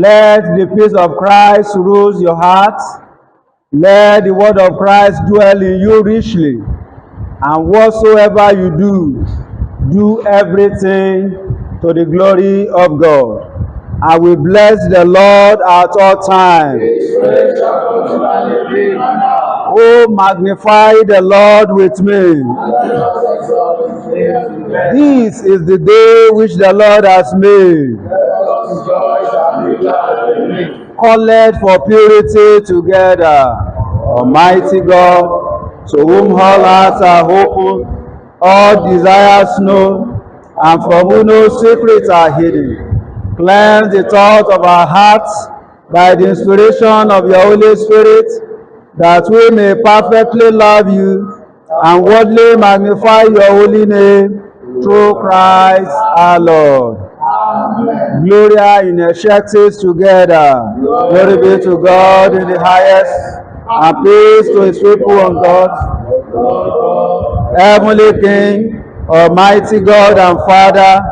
Let the peace of Christ rule your heart. Let the word of Christ dwell in you richly. And whatsoever you do everything to the glory of God. I will bless the Lord at all times. Oh, magnify the Lord with me. This is the day which the Lord has made. Call it for purity together. Almighty God, to whom all hearts are open, all desires known, and from whom no secrets are hidden. Cleanse the thoughts of our hearts by the inspiration of your Holy Spirit, that we may perfectly love you and worthily magnify your holy name through Christ our Lord. Amen. Gloria in excelsis together. Glory be to God in the highest, and peace to his people on God. Heavenly King, Almighty God and Father,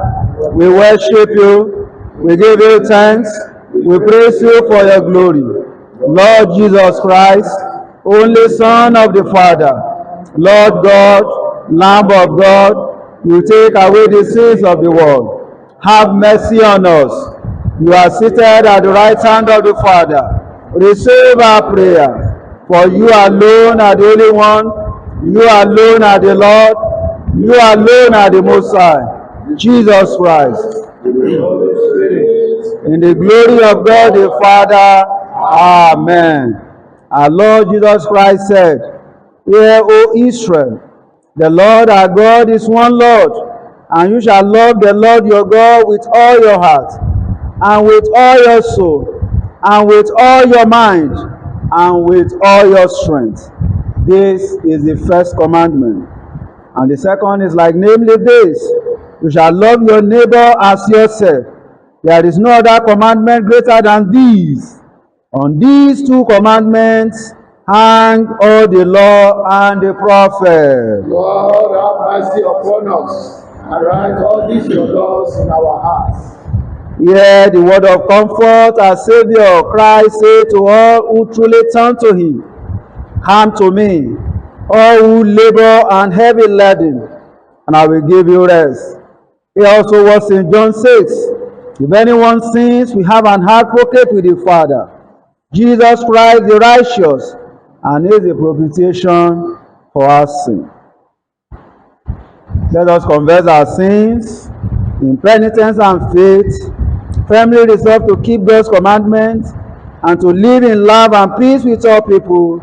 we worship you. We give you thanks. We praise you for your glory. Lord Jesus Christ, only Son of the Father, Lord God, Lamb of God, you take away the sins of the world. Have mercy on us. You are seated at the right hand of the Father. Receive our prayer. For you alone are the only one. You alone are the Lord. You alone are the Most High. Jesus Christ. In the glory of God the Father. Amen. Our Lord Jesus Christ said, Hear, O Israel, the Lord our God is one Lord, and you shall love the Lord your God with all your heart, and with all your soul, and with all your mind, and with all your strength. This is the first commandment. And the second is like, namely this, you shall love your neighbor as yourself. There is no other commandment greater than these. On these two commandments hang all the law and the prophets. Lord, have mercy upon us, and write all these your laws in our hearts. Hear the word of comfort, our Savior Christ said to all who truly turn to him, Come to me, all who labor and heavy laden, and I will give you rest. He also was in John 6. If anyone sins, we have an advocate with the Father, Jesus Christ the righteous, and is the propitiation for our sin. Let us confess our sins in penitence and faith, firmly resolve to keep God's commandments and to live in love and peace with all people,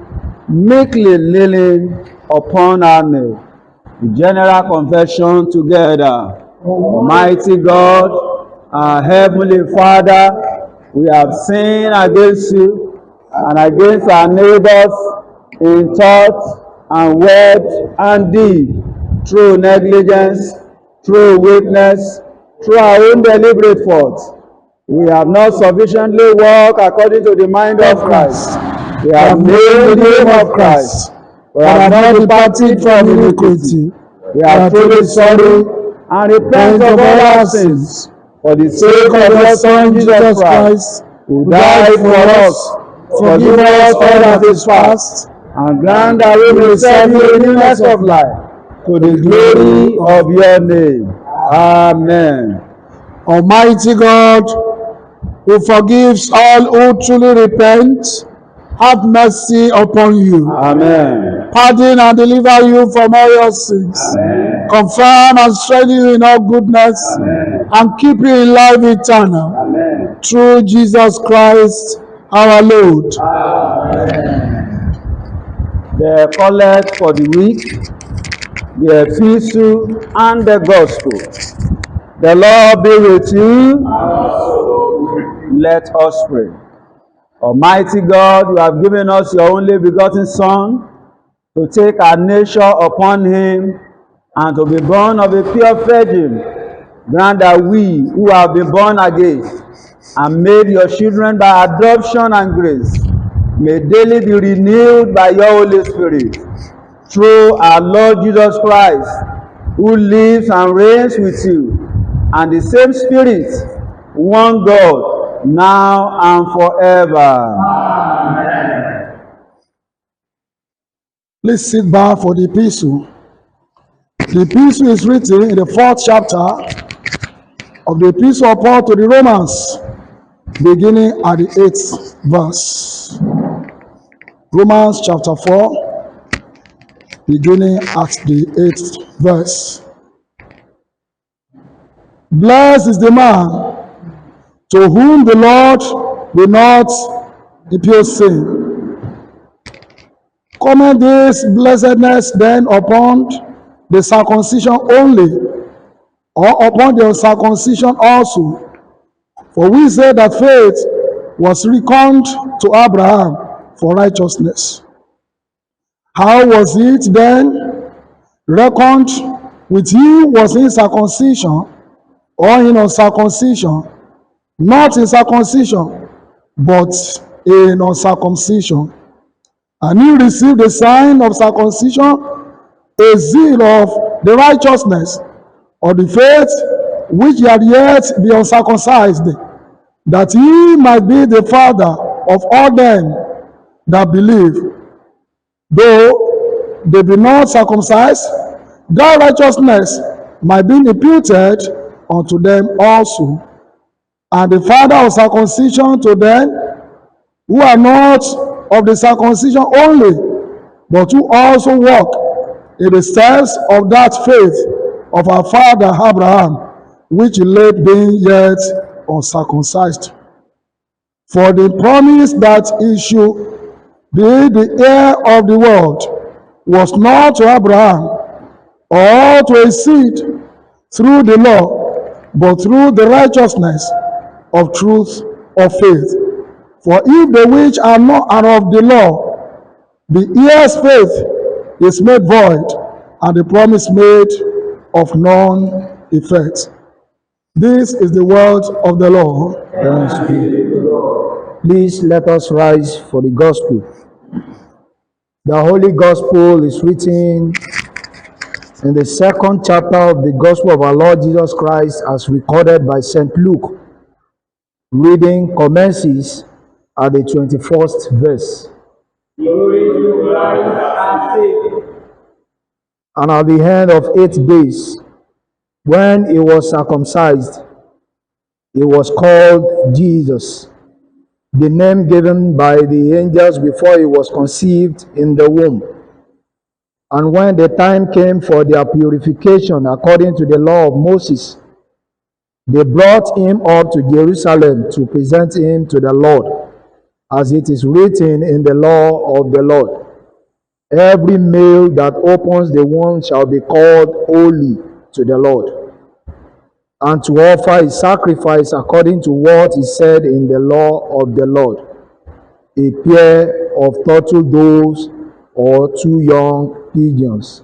meekly kneeling upon our knee. The general confession together. Almighty God, our heavenly Father, we have sinned against you and against our neighbors in thought and word and deed, through negligence, through weakness, through our own deliberate faults. We have not sufficiently walked according to the mind of Christ. We have made the name of Christ. We have not departed from iniquity. We are truly sorry and repent of all our sins for the sake of your Son Jesus Christ, who died for us. Forgive us all that is past, and grant that we may serve you in newness of life, to the glory of your name. Amen. Almighty God, who forgives all who truly repent, have mercy upon you. Amen. Pardon and deliver you from all your sins. Amen. Confirm and strengthen you in all goodness. Amen. And keep you in life eternal. Amen. Through Jesus Christ our Lord. Amen. The collect for the week, the epistle, and the gospel. The Lord be with you. Let us pray. Almighty God, you have given us your only begotten Son to take our nature upon him and to be born of a pure virgin. Grant that we who have been born again and made your children by adoption and grace may daily be renewed by your Holy Spirit, through our Lord Jesus Christ, who lives and reigns with you, and the same Spirit, one God, now and forever. Please sit back for the epistle. The epistle is written in the 4th chapter of the epistle of Paul to the Romans, beginning at the 8th verse. Romans chapter 4, beginning at the 8th verse. Blessed is the man to whom the Lord will not impute sin. Comment this blessedness then upon the circumcision only, or upon the uncircumcision also? For we say that faith was reckoned to Abraham for righteousness. How was it then reckoned with him? Was in circumcision or in uncircumcision? Not in circumcision, but in uncircumcision. And he received the sign of circumcision, a seal of the righteousness of the faith which he had yet be uncircumcised, that he might be the father of all them that believe, though they be not circumcised, that righteousness might be imputed unto them also, and the father of circumcision to them who are not of the circumcision only, but who also walk in the steps of that faith of our father Abraham, which he laid being yet uncircumcised. For the promise that he should be the heir of the world was not to Abraham or to his seed through the law, but through the righteousness of truth of faith. For if the which are not are of the law, the heir's faith is made void, and the promise made of none effect. This is the word of the Lord. Thanks be to the Lord. Please let us rise for the gospel. The Holy Gospel is written in the 2nd chapter of the Gospel of our Lord Jesus Christ as recorded by St. Luke. Reading commences at the 21st verse. And at the end of 8 days, when he was circumcised, he was called Jesus, the name given by the angels before he was conceived in the womb. And when the time came for their purification according to the law of Moses, they brought him up to Jerusalem to present him to the Lord, as it is written in the law of the Lord. Every male that opens the womb shall be called holy to the Lord, and to offer a sacrifice according to what is said in the law of the Lord, a pair of turtle doves or 2 young pigeons.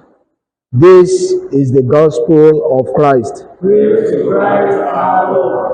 This is the gospel of Christ. Praise to Christ our Lord.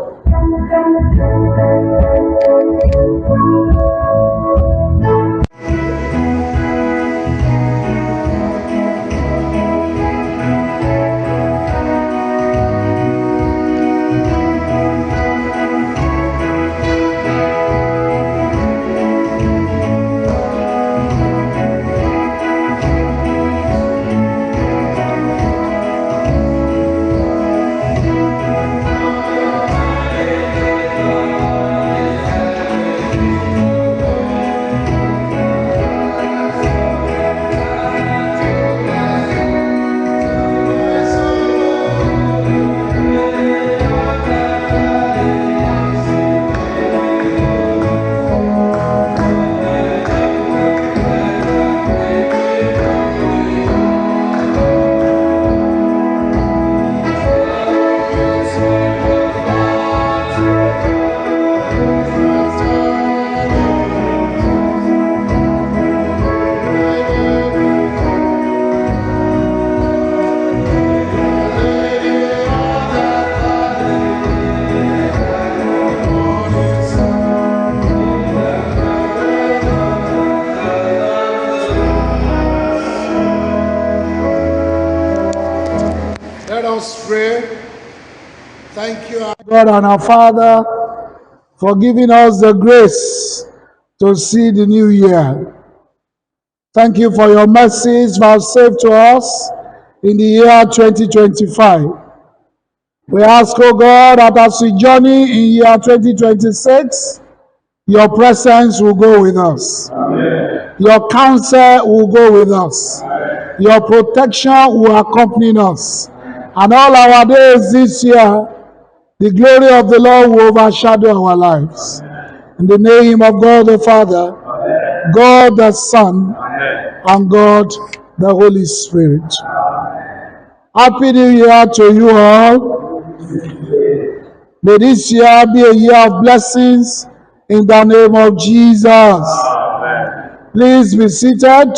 Let us pray. Thank you, our God and our Father, for giving us the grace to see the new year. Thank you for your mercies vouchsafed to us in the year 2025. We ask, O God, that as we journey in year 2026, your presence will go with us. Amen. Your counsel will go with us. Amen. Your protection will accompany us. And all our days this year, the glory of the Lord will overshadow our lives. Amen. In the name of God the Father, Amen. God the Son, Amen. And God the Holy Spirit. Amen. Happy New Year to you all. May this year be a year of blessings in the name of Jesus. Amen. Please be seated.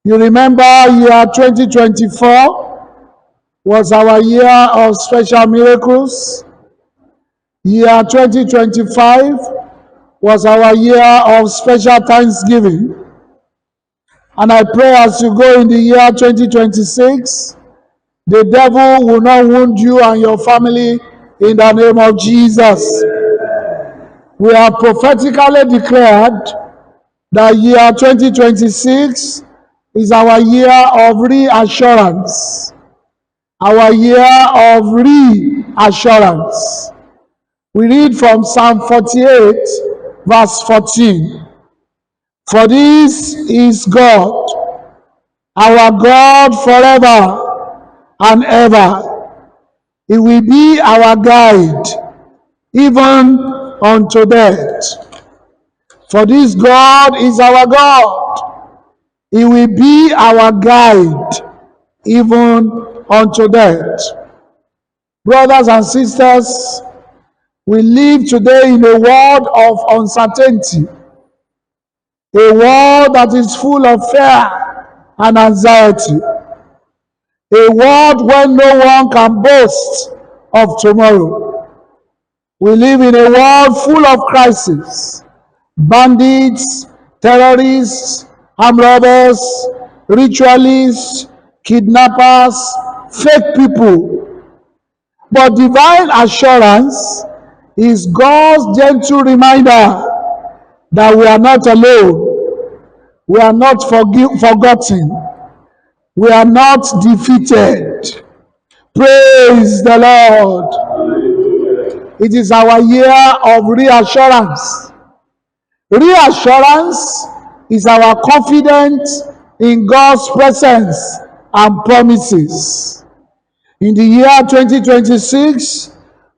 You remember year 2024 was our year of special miracles. Year 2025 was our year of special thanksgiving. And I pray as you go in the year 2026, the devil will not wound you and your family in the name of Jesus. We have prophetically declared that year 2026 is our year of reassurance. Our year of reassurance. We read from Psalm 48, verse 14. For this is God, our God forever and ever. He will be our guide, even unto death. For this God is our God. He will be our guide, even unto death. Brothers and sisters, we live today in a world of uncertainty, a world that is full of fear and anxiety, a world where no one can boast of tomorrow. We live in a world full of crises, bandits, terrorists, armed robbers, ritualists, kidnappers, fake people. But divine assurance is God's gentle reminder that we are not alone, we are not forgotten, we are not defeated. Praise the Lord. It is our year of reassurance. Reassurance is our confidence in God's presence and promises. In the year 2026,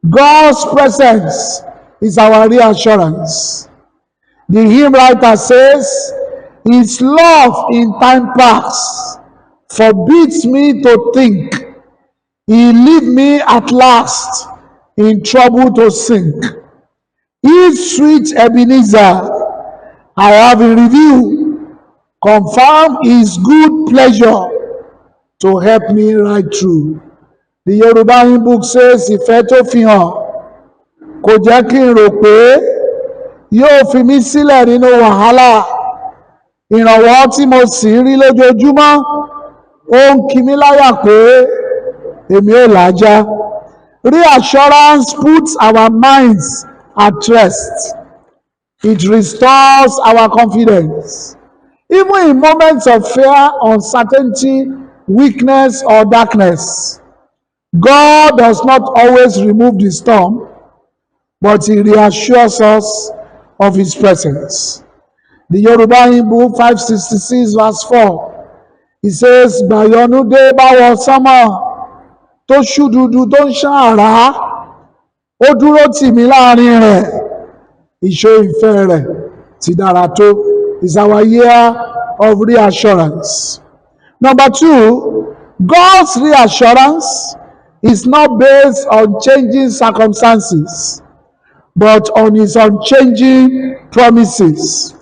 God's presence is our reassurance. The hymn writer says, His love in time past forbids me to think. He leave me at last in trouble to sink. His sweet Ebenezer, I have in review, confirm His good pleasure to help me right through. The Yoruba hymn book says, ìfẹ́ tó fi hàn kò jẹ́ kí n rò pé yóò fi mí sílẹ̀ nínú wàhálà. Ìrànwọ́ tí mo sì rí lójoojúmọ́ ó ń kí mi láyà pé èmi ò làjà. Reassurance puts our minds at rest. It restores our confidence. Even in moments of fear, uncertainty, weakness, or darkness, God does not always remove the storm, but He reassures us of His presence. The Yoruba hymn book 566 verse 4, it says, Bàyọ̀nú dé báwọ̀ sánmọ̀ tó ṣú dúdú tó ń ṣàn àrá, ó dúró tì mí láàrin rẹ̀, ìṣó ìfẹ́ rẹ̀ ti dára tó. Is our year of reassurance. Number 2, God's reassurance is not based on changing circumstances, but on His unchanging promises.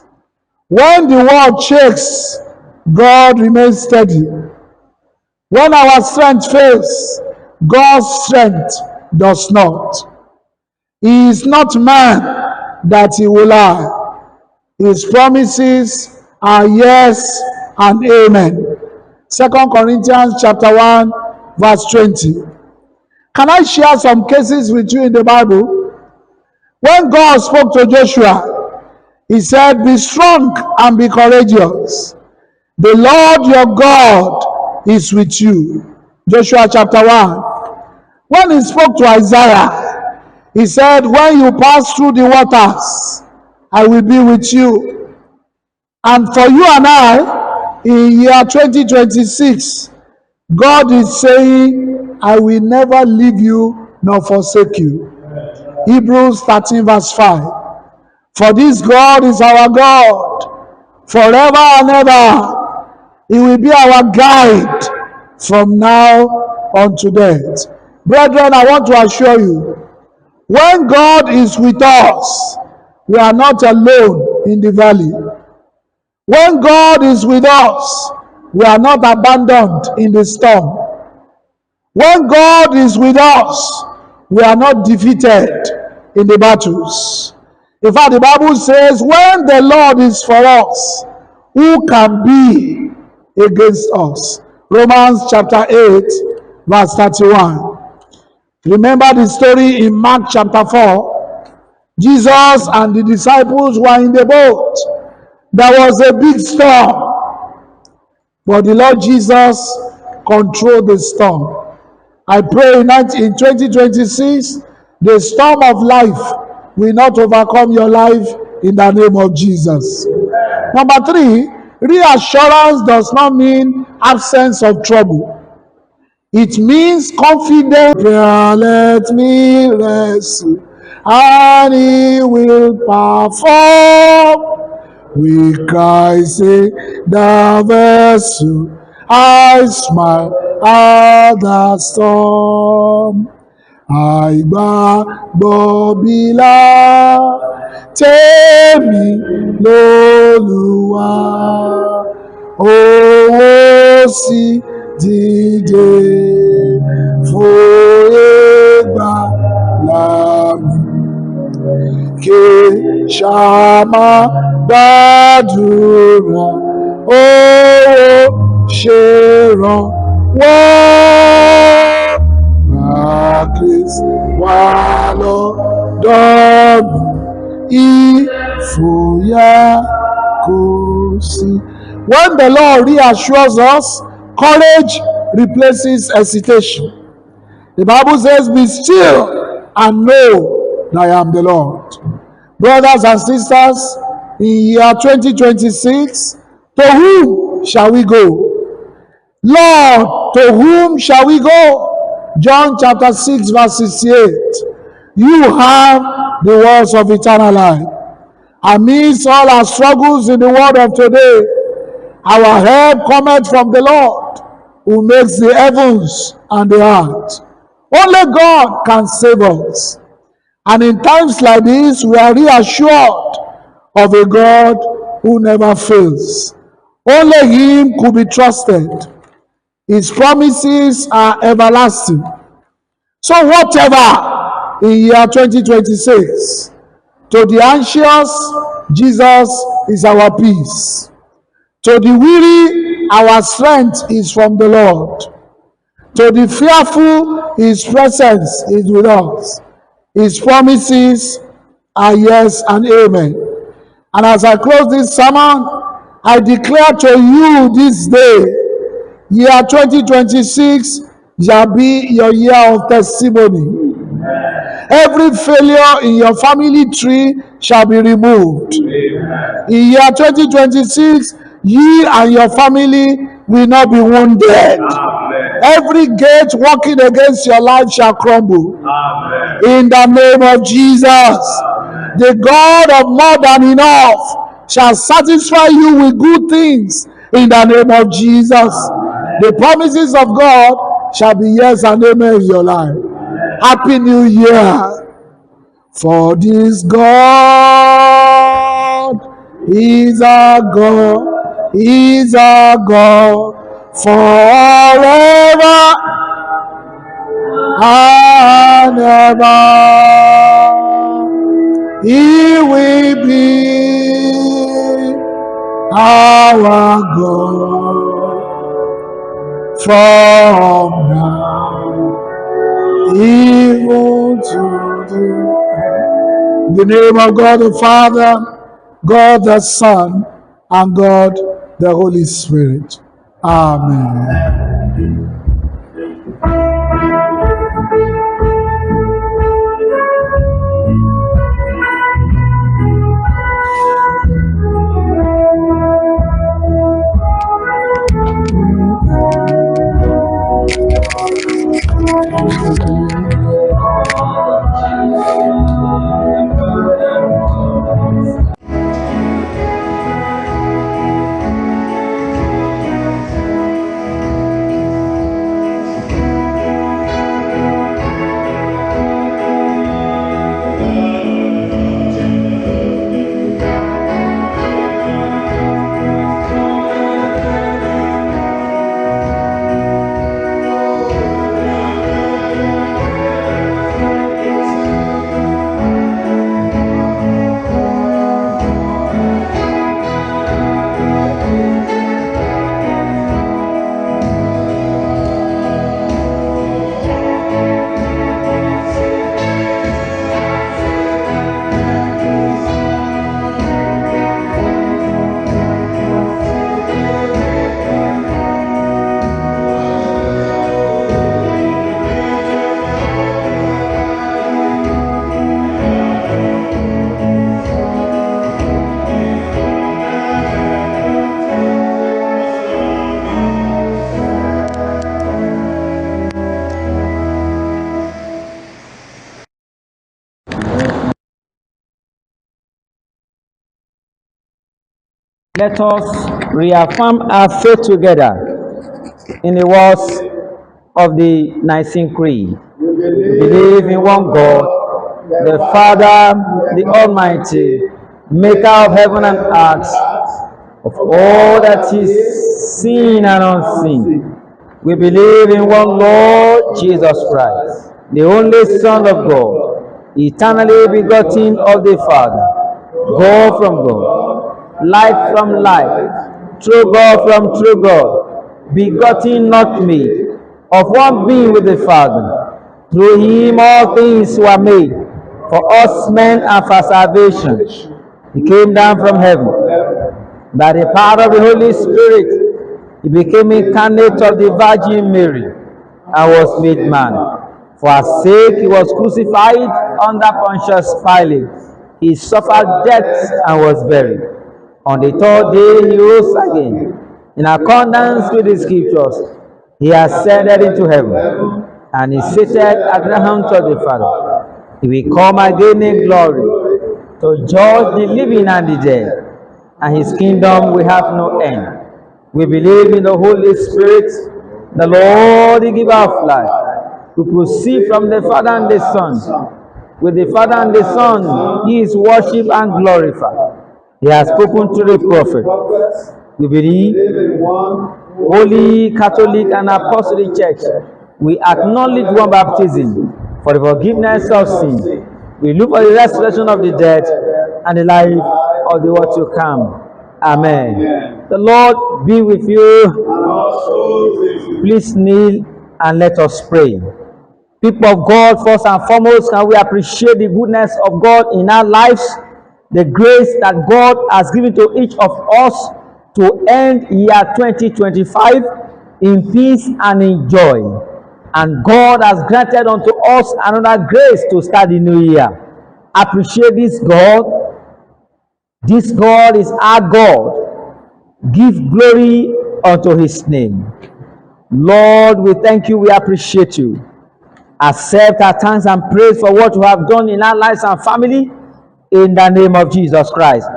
When the world shakes, God remains steady. When our strength fails, God's strength does not. He is not man that He will lie. His promises are yes and amen. 2 Corinthians chapter 1, verse 20. Can I share some cases with you in the Bible When God spoke to Joshua, he said, "Be strong and be courageous. The Lord your God is with you." Joshua chapter 1. When he spoke to Isaiah, he said, "When you pass through the waters, I will be with you." And for you and I, in year 2026, God is saying, "I will never leave you nor forsake you." Hebrews 13 verse 5. For this God is our God forever and ever. He will be our guide from now unto death. Brethren, I want to assure you, when God is with us, we are not alone in the valley. When God is with us, we are not abandoned in the storm. When God is with us, we are not defeated in the battles. In fact, the Bible says, when the Lord is for us, who can be against us? Romans chapter 8, verse 31. Remember the story in Mark chapter 4. Jesus and the disciples were in the boat. There was a big storm, but the Lord Jesus controlled the storm. I pray in 2026, the storm of life will not overcome your life in the name of Jesus. Number 3, reassurance does not mean absence of trouble. It means confidence. Let me rest, and He will perform. We cry, say, the vessel, I smile at the storm. Àìgbàgbọ́ bílà tèmi lólúwa, owó sì dìde fòye gbàlà mi. Ké ṣàmà gbàdúrà, owó ṣèrànwọ́. Grace wà lọ́dọ̀ mi, ìfòyà kò sí. When the Lord reassures us, courage replaces hesitation. The Bible says, "Be still and know that I am the Lord." Brothers and sisters, in year 2026, to whom shall we go? Lord, to whom shall we go? John chapter 6 verse 68. You have the words of eternal life. Amidst all our struggles in the world of today, our help cometh from the Lord, who makes the heavens and the earth. Only God can save us. And in times like this, we are reassured of a God who never fails. Only Him could be trusted. His promises are everlasting. So whatever in year 2026, to the anxious, Jesus is our peace. To the weary, our strength is from the Lord. To the fearful, His presence is with us. His promises are yes and amen. And as I close this sermon, I declare to you this day, year 2026 shall be your year of testimony. Every failure in your family tree shall be removed. In year 2026, ye and your family will not be wounded. Every gate working against your life shall crumble. In the name of Jesus, the God of more than enough shall satisfy you with good things. In the name of Jesus, the promises of God shall be yes and amen in your life. Happy New Year. For this God is our God, is our God forever and ever. He will be our God from now even to the end. In the name of God the Father, God the Son, and God the Holy Spirit. Amen. Let us reaffirm our faith together in the words of the Nicene Creed. We believe in one God, the Father, the Almighty, maker of heaven and earth, of all that is seen and unseen. We believe in one Lord Jesus Christ, the only Son of God, eternally begotten of the Father, God from God, light from light, true God from true God, begotten not made, of one being with the Father. Through him all things were made, for us men and for salvation. He came down from heaven. By the power of the Holy Spirit, he became incarnate of the Virgin Mary and was made man. For our sake he was crucified under Pontius Pilate. He suffered death and was buried. On the third day he rose again. In accordance with the scriptures, he ascended into heaven and is seated at the hand of the Father. He will come again in glory to judge the living and the dead, and his kingdom will have no end. We believe in the Holy Spirit, the Lord, the giver of life, who proceeds from the Father and the Son. With the Father and the Son, he is worshipped and glorified. He has spoken to the prophet. We believe in one holy, Catholic, and Apostolic Church. We acknowledge one baptism for the forgiveness of sin. We look for the resurrection of the dead and the life of the world to come. Amen. The Lord be with you. Please kneel and let us pray. People of God, first and foremost, can we appreciate the goodness of God in our lives, the grace that God has given to each of us to end year 2025 in peace and in joy. And God has granted unto us another grace to start the new year. Appreciate this God. This God is our God. Give glory unto his name. Lord, we thank you, we appreciate you. Accept our thanks and praise for what you have done in our lives and family in the name of Jesus Christ.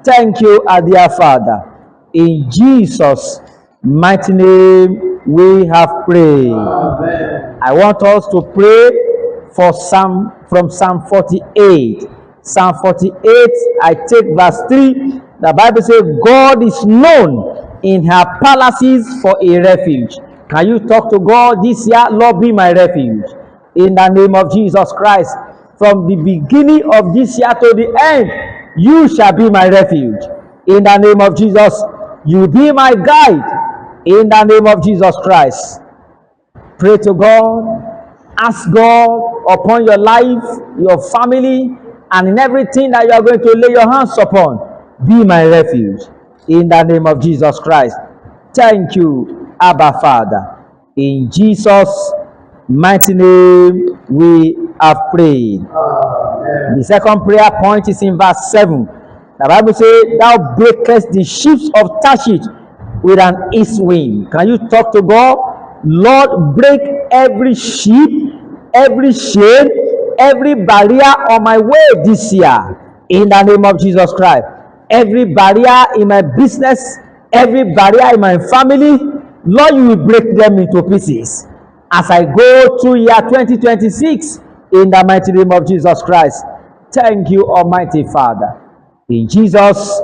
Thank you, our dear Father. In Jesus' mighty name we have prayed. Amen. I want us to pray for from Psalm 48. Psalm 48, I take verse 3. The Bible says, God is known in her palaces for a refuge. Can you talk to God this year? Lord, be my refuge. In the name of Jesus Christ, from the beginning of this year to the end, you shall be my refuge. In the name of Jesus, you be my guide. In the name of Jesus Christ. Pray to God. Ask God upon your life, your family, and in everything that you are going to lay your hands upon, be my refuge. In the name of Jesus Christ. Thank you, Abba Father. In Jesus' mighty name we have prayed. The second prayer point is in verse 7. The Bible says, thou breakest the ships of Tarshish with an east wind. Can you talk to God? Lord, break every ship, every shade, every barrier on my way this year. In the name of Jesus Christ. Every barrier in my business, every barrier in my family, Lord, you will break them into pieces. As I go through year 2026, in the mighty name of Jesus Christ. Thank you, Almighty Father. In Jesus'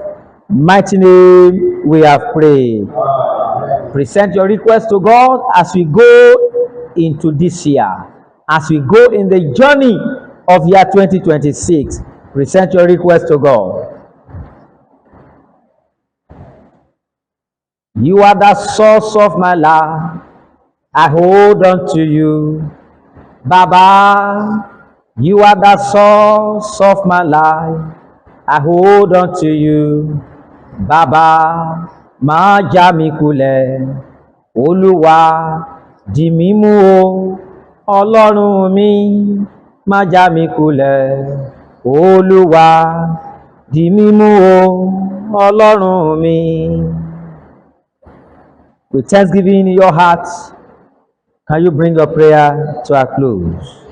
mighty name we have prayed. Present your request to God as we go into this year. As we go in the journey of year 2026. Present your request to God. You are the source of my life. I hold on to you. Baba, you are the source of my life. I hold on to you. Baba, má já mi kulẹ̀. Olúwa, dì mí mú o. Ọlọ́run mi, má já mi kulẹ̀. Olúwa, dì mí mú o. Ọlọ́run mi. With thanksgiving in your heart, can you bring your prayer to a close?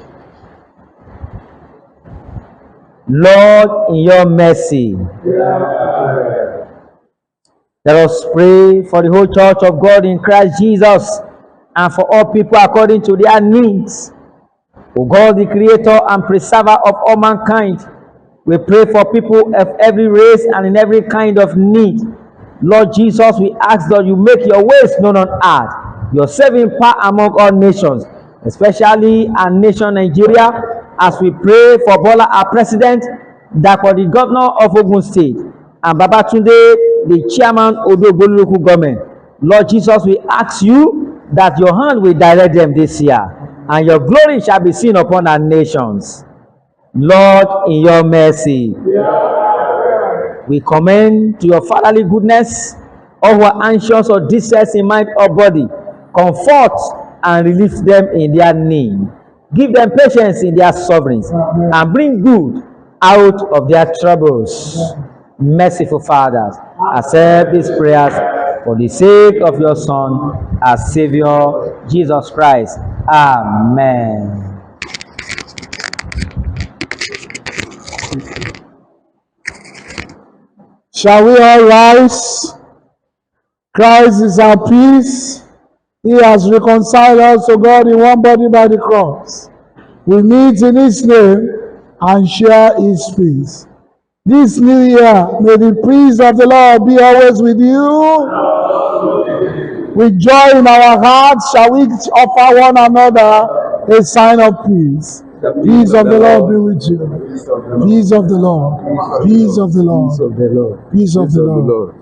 Lord, in your mercy, let us pray for the whole church of God in Christ Jesus and for all people according to their needs. O God, the creator and preserver of all mankind, we pray for people of every race and in every kind of need. Lord Jesus, we ask that you make your ways known on earth, your saving power among all nations, especially our nation Nigeria, as we pray for Bola, our president, that for the governor of Ogun State, and Babatunde, the chairman of the local government. Lord Jesus, we ask you that your hand will direct them this year, and your glory shall be seen upon our nations. Lord, in your mercy, we commend to your fatherly goodness all who are anxious or distressed in mind or body. Comfort and relieve them in their need. Give them patience in their sufferings and bring good out of their troubles. Merciful fathers, accept these prayers for the sake of your Son, our Savior, Jesus Christ. Amen. Shall we all rise? Christ is our peace. He has reconciled us to God in one body by the cross. We meet in His name and share His peace. This new year, may the peace of the Lord be always with you. With joy in our hearts, shall we offer one another a sign of peace. Peace of the Lord be with you. Peace of the Lord. Peace of the Lord. Peace of the Lord.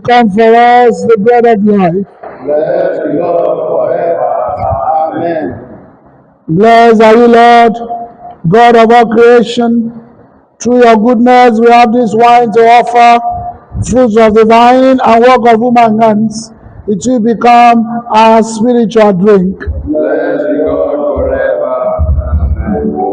become for us the bread of life. Blessed be God forever. Amen. Blessed are you, Lord, God of all creation. Through your goodness, we have this wine to offer, fruits of the vine and work of human hands. It will become our spiritual drink. Blessed be God forever. Amen.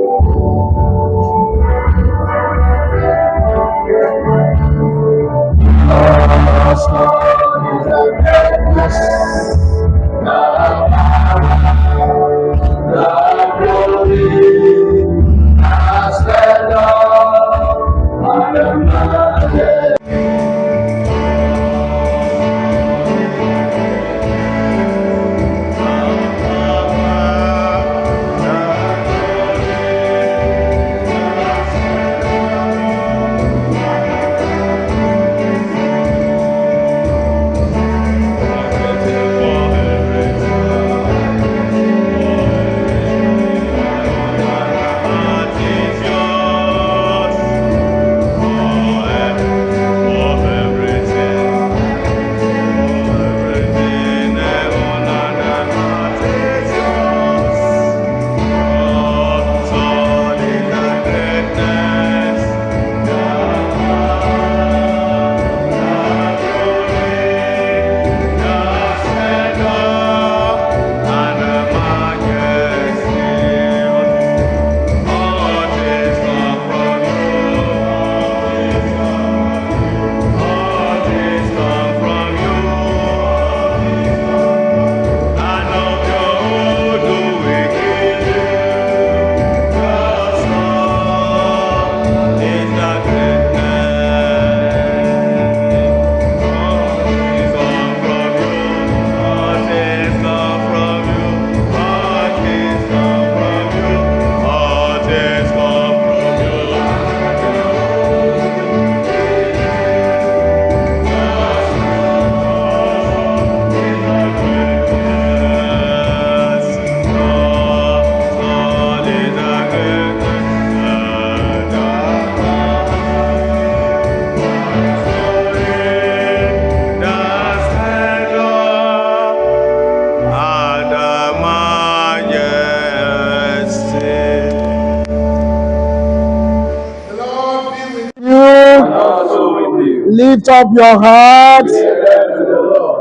Lift up your hearts.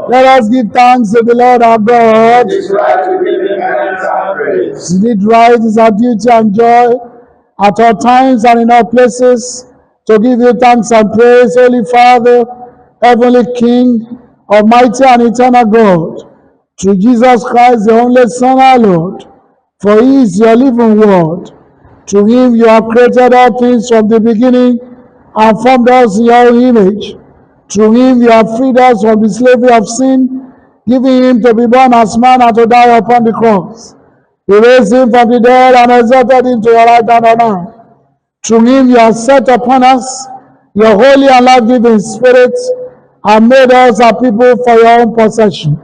Let us give thanks to the Lord our God. It is right to give him thanks and praise. Is it right? It is our duty and joy at all times and in all places to give you thanks and praise, Holy Father, Heavenly King, Almighty and Eternal God, through Jesus Christ, the only Son, our Lord. For he is your living word. Through him you have created all things from the beginning and formed us in your own image. Through him you have freed us from the slavery of sin, giving him to be born as man and to die upon the cross. You raised him from the dead and exalted him to your right hand on high. Through him you have set upon us your holy and life-giving Spirit and made us a people for your own possession.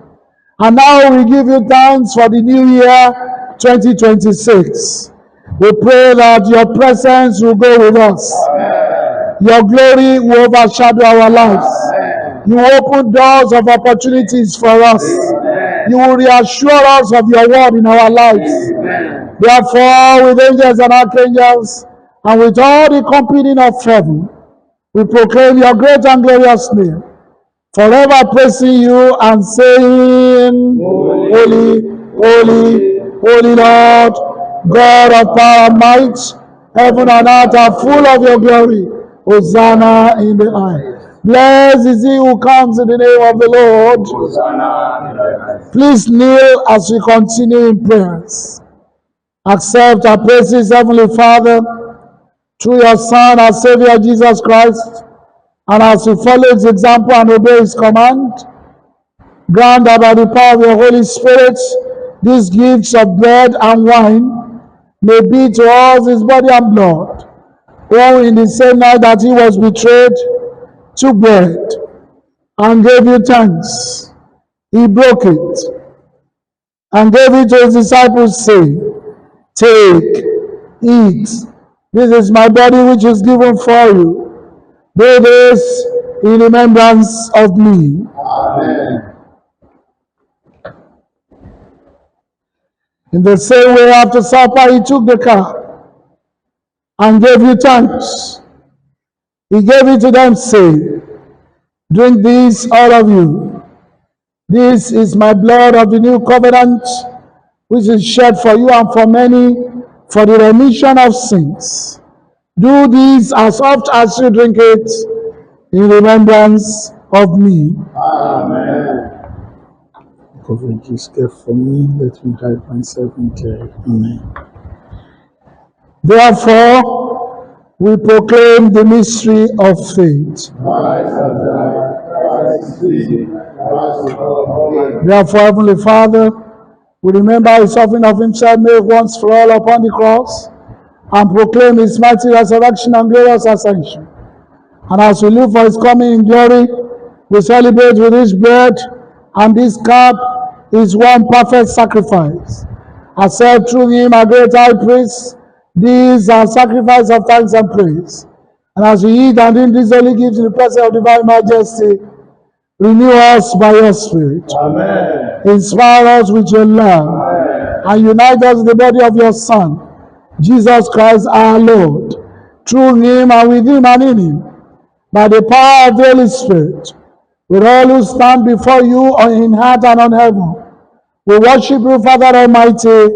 And now we give you thanks for the new year 2026. We pray that your presence will go with us. Amen. Your glory will overshadow our lives. Amen. You will open doors of opportunities for us. Amen. You will reassure us of your word in our lives. Amen. Therefore, with angels and archangels, and with all the company of heaven, we proclaim your great and glorious name, forever praising you and saying, Holy, holy, holy Lord, God of power and might, heaven and earth are full of your glory. Hosanna in the highest. Blessed is he who comes in the name of the Lord. Hosanna in the highest. Please kneel as we continue in prayers. Accept our praises, Heavenly Father, through your Son, our Savior, Jesus Christ, and as we follow his example and obey his command, grant that by the power of your Holy Spirit, these gifts of bread and wine may be to us his body and blood, who in the same night that he was betrayed, took bread and gave you thanks. He broke it and gave it to his disciples, saying, Take, eat. This is my body which is given for you. Do this in remembrance of me. Amen. In the same way, after supper, he took the cup and gave you thanks. He gave it to them, saying, drink this, all of you. This is my blood of the new covenant, which is shed for you and for many for the remission of sins. Do this as oft as you drink it in remembrance of me. Amen. Coverage is kept for me. Let me hide myself in care. Amen. Therefore, we proclaim the mystery of faith. Christ has died. Christ is risen. Christ is alive. Therefore, Heavenly Father, we remember his suffering of himself made once for all upon the cross, and proclaim his mighty resurrection and glorious ascension. And as we look for his coming in glory, we celebrate with this bread and this cup his one perfect sacrifice. Accept through him, our great high priest, these are sacrifice of thanks and praise. And as we eat and drink these holy gifts in the presence of divine majesty, renew us by your Spirit. Amen. Inspire us with your love. Amen. And unite us in the body of your Son, Jesus Christ our Lord. Through him and with him and in him, by the power of the Holy Spirit, with all who stand before you in heart and on heaven, we worship you, Father Almighty,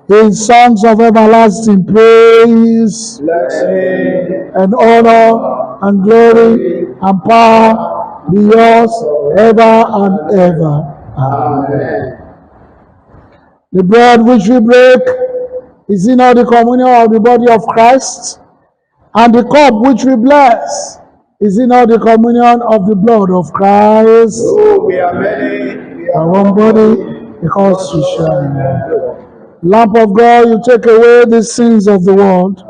in songs of everlasting praise Blessing and honor and glory and power be yours ever and ever. Amen. The bread which we break is in all the communion of the body of Christ, and the cup which we bless is in all the communion of the blood of Christ. Oh, we are many. We Our are one body, because we share. Lamb of God, you take away the sins of the world.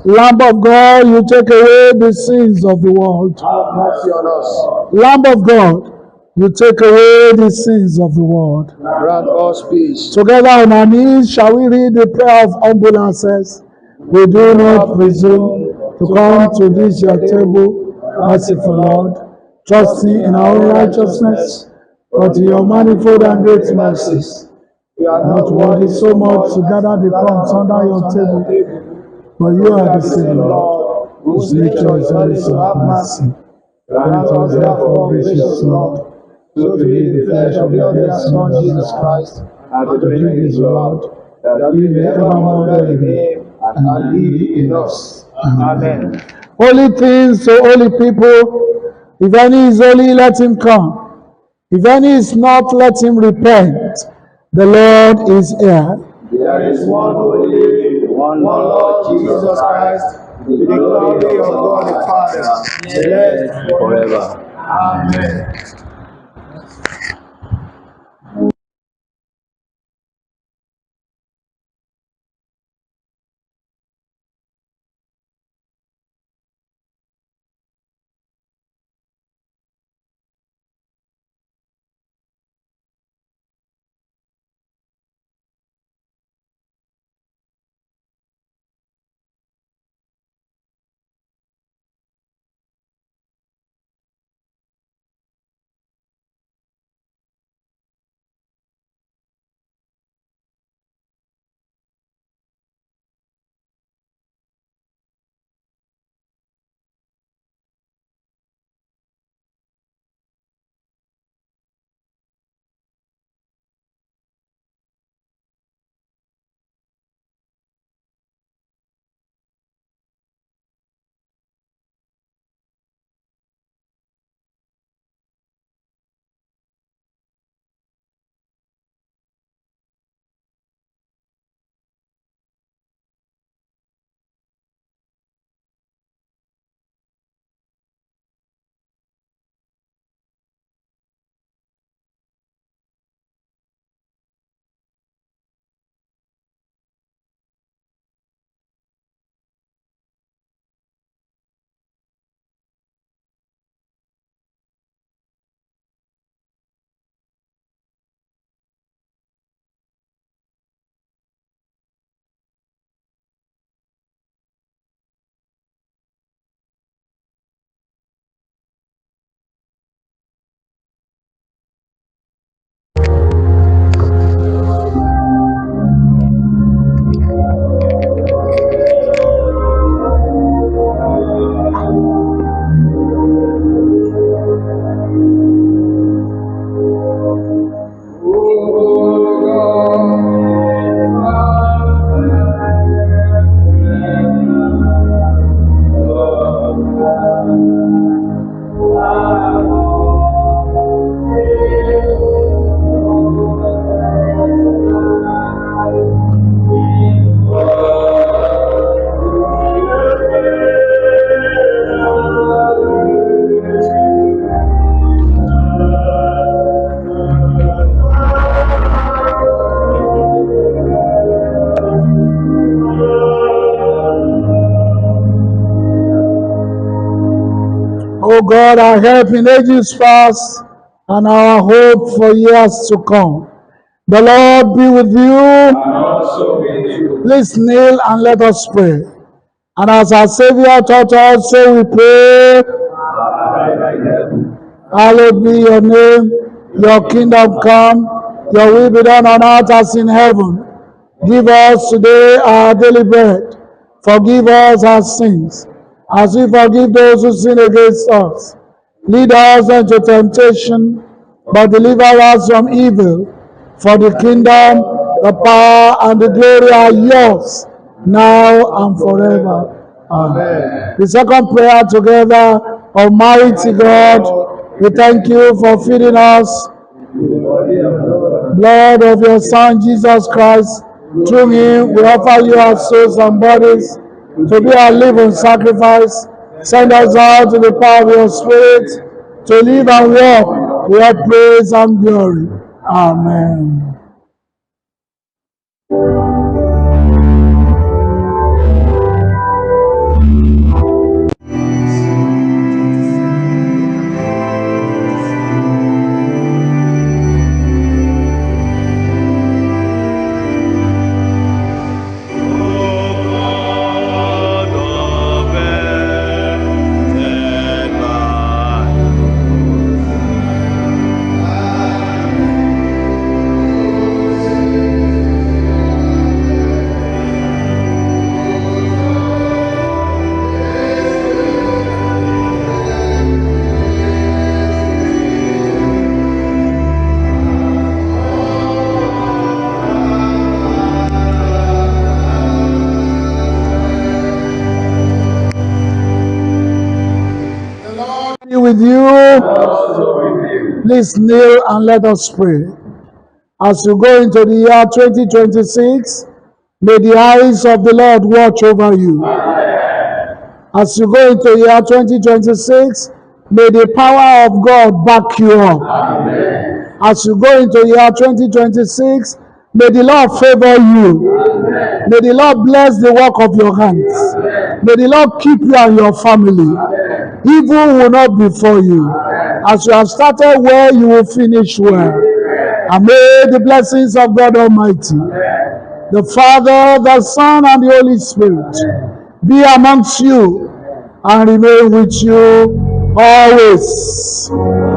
Lamb of God, you take away the sins of the world. Have mercy on us. Lamb of God, you take away the sins of the world. Grant us peace. Together on our knees, shall we read the prayer of humble access? We do not presume to come to this your table, merciful Lord, trusting in our own righteousness, but in your manifold and great mercies. We are Not worthy so much to gather the crumbs under your table, but you are the same Lord, whose nature is always to have mercy. Grant us therefore, gracious Lord, so to eat the flesh of your dear Son, Jesus Christ, and to drink his blood, that we may evermore dwell in him and he in us. Amen. holy things to holy people. If any is holy, let him come. If any is not, let him repent. The Lord is here. There is one holy, one Lord Jesus Christ, with the glory of God the Father, blessed forever. Amen. O God, our help in ages past and our hope for years to come. The Lord be with you. And also with you. Please kneel and let us pray. And as our Savior taught us, so we pray. Hallowed be your name. Your kingdom come. Your will be done on earth as in heaven. Give us today our daily bread. Forgive us our sins, as we forgive those who sin against us. Lead us into temptation, but deliver us from evil. For the kingdom, the power, and the glory are yours, now and forever. Amen. The second prayer together. Almighty God, we thank you for feeding us blood of your Son, Jesus Christ. Through him, we offer you our souls and bodies to be a living sacrifice. Send us out to the power of your Spirit to live and walk with your praise and glory. Amen. With you, please kneel and let us pray. As you go into the year 2026, may the eyes of the Lord watch over you. As you go into the year 2026, may the power of God back you up. As you go into the year 2026, may the Lord favor you. May the Lord bless the work of your hands. May the Lord keep you and your family. Evil will not befall you. As you have started well, you will finish well. And may the blessings of God Almighty, the Father, the Son, and the Holy Spirit be amongst you and remain with you always.